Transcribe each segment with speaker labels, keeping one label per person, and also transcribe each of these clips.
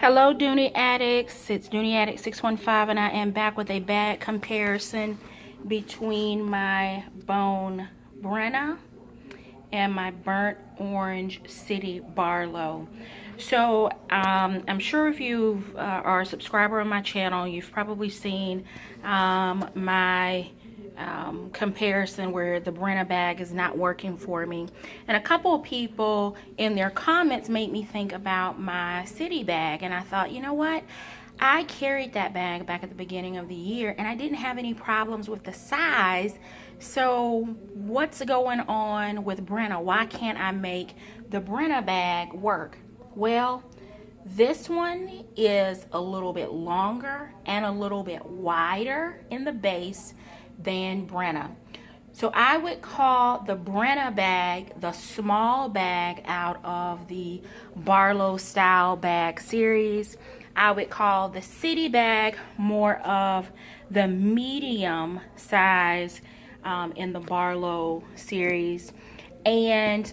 Speaker 1: Hello Dooney Addicts, it's Dooney Addict 615 and I am back with a bag comparison between my bone Brenna and my burnt orange city Barlow. So I'm sure if you are a subscriber on my channel, you've probably seen my comparison where the Brenna bag is not working for me, and a couple of people in their comments made me think about my city bag, and I thought, you know what, I carried that bag back at the beginning of the year and I didn't have any problems with the size. So what's going on with Brenna? Why can't I make the Brenna bag work? Well, this one is a little bit longer and a little bit wider in the base than Brenna. So I would call the Brenna bag the small bag out of the Barlow style bag series. I would call the city bag more of the medium size in the Barlow series. And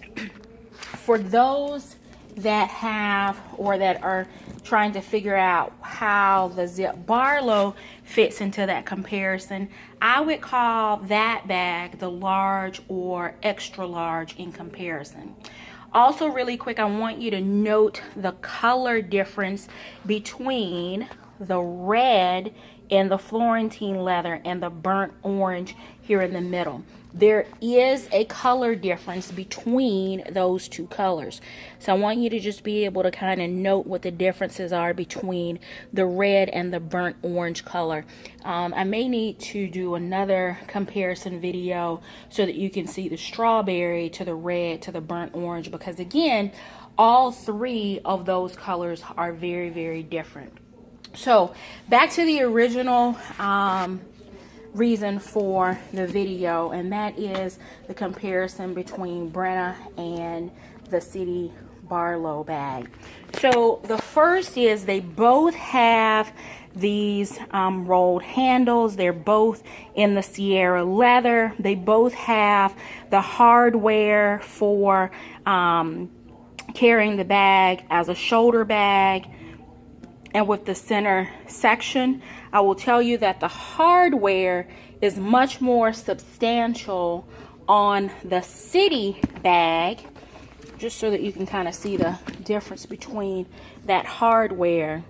Speaker 1: for those that have or that are trying to figure out how the zip Barlow fits into that comparison, I would call that bag the large or extra large in comparison. Also, really quick, I want you to note the color difference between the red in the Florentine leather and the burnt orange here in the middle. There is a color difference between those two colors. So I want you to just be able to kind of note what the differences are between the red and the burnt orange color. I may need to do another comparison video so that you can see the strawberry to the red to the burnt orange, because again, all three of those colors are very, very different. So back to the original reason for the video, and that is the comparison between Brenna and the city Barlow bag. So the first is they both have these rolled handles. They're both in the Sierra leather. They both have the hardware for carrying the bag as a shoulder bag. And with the center section, I will tell you that the hardware is much more substantial on the city bag, just so that you can kind of see the difference between that hardware.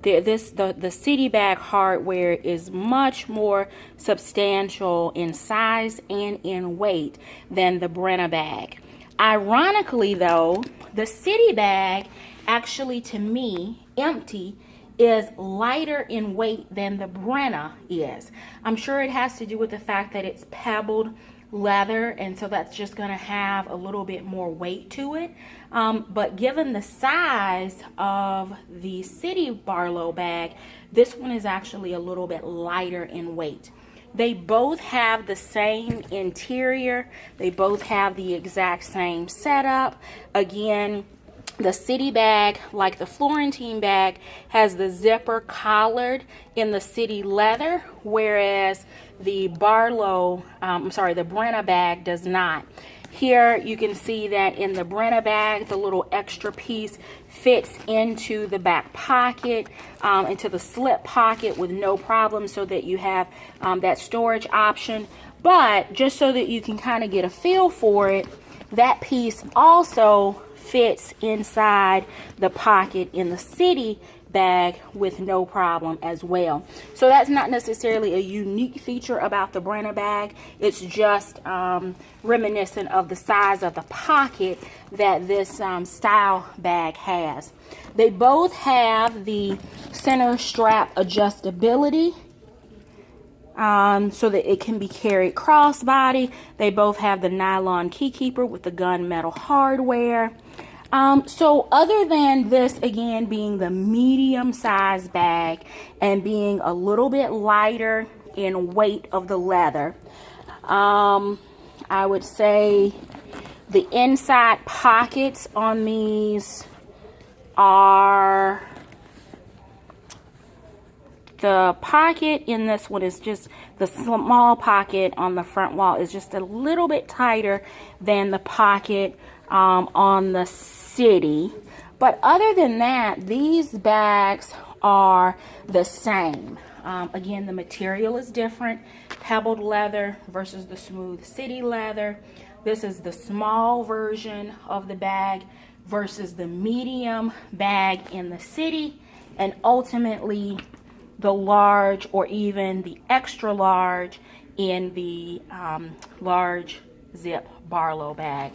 Speaker 1: The city bag hardware is much more substantial in size and in weight than the Brenna bag. Ironically though, the city bag actually, to me, empty, is lighter in weight than the Brenna is. I'm sure it has to do with the fact that it's pebbled leather, and so that's just going to have a little bit more weight to it. But given the size of the city Barlow bag, this one is actually a little bit lighter in weight. They both have the same interior. They both have the exact same setup. Again, the city bag, like the Florentine bag, has the zipper collared in the city leather, whereas the Barlow, the Brenna bag does not. Here you can see that in the Brenna bag, the little extra piece fits into the back pocket, into the slip pocket with no problem, so that you have that storage option. But just so that you can kind of get a feel for it, that piece also fits inside the pocket in the city bag with no problem as well. So that's not necessarily a unique feature about the Brenna bag. It's just reminiscent of the size of the pocket that this style bag has. They both have the center strap adjustability, so that it can be carried crossbody. They both have the nylon key keeper with the gunmetal hardware. So other than this, again, being the medium size bag and being a little bit lighter in weight of the leather, I would say the inside pockets on these are, the pocket in this one is just, the small pocket on the front wall is just a little bit tighter than the pocket on the city. But other than that, these bags are the same. Again, the material is different. Pebbled leather versus the smooth city leather. This is the small version of the bag versus the medium bag in the city, and ultimately the large or even the extra large in the large zip Barlow bag.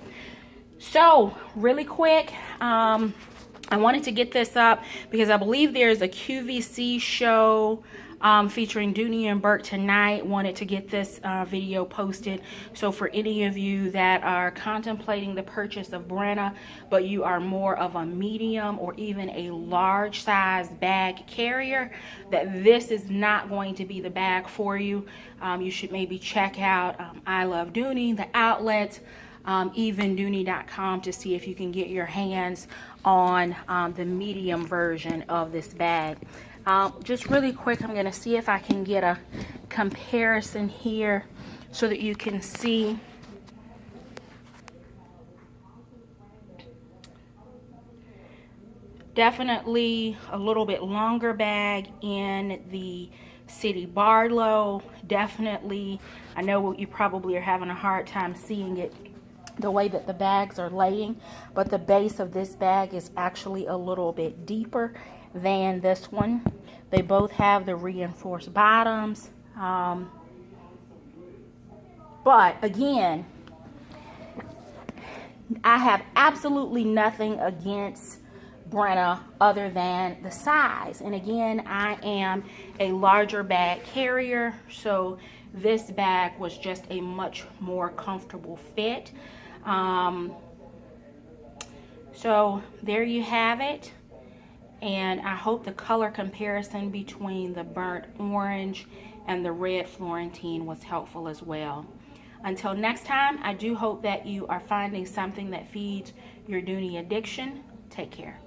Speaker 1: So really quick, I wanted to get this up because I believe there's a QVC show featuring Dooney Bourke tonight. Wanted to get this video posted. So for any of you that are contemplating the purchase of Brenna, but you are more of a medium or even a large size bag carrier, that this is not going to be the bag for you. You should maybe check out I Love Dooney, the outlet, even Dooney.com, to see if you can get your hands on the medium version of this bag. Just really quick, I'm going to see if I can get a comparison here so that you can see. Definitely a little bit longer bag in the City Barlow. Definitely, I know you probably are having a hard time seeing it the way that the bags are laying, but the base of this bag is actually a little bit deeper than this one. They both have the reinforced bottoms, but again, I have absolutely nothing against Brenna other than the size. And again, I am a larger bag carrier, so this bag was just a much more comfortable fit. So there you have it. And I hope the color comparison between the burnt orange and the red Florentine was helpful as well. Until next time, I do hope that you are finding something that feeds your Dooney addiction. Take care.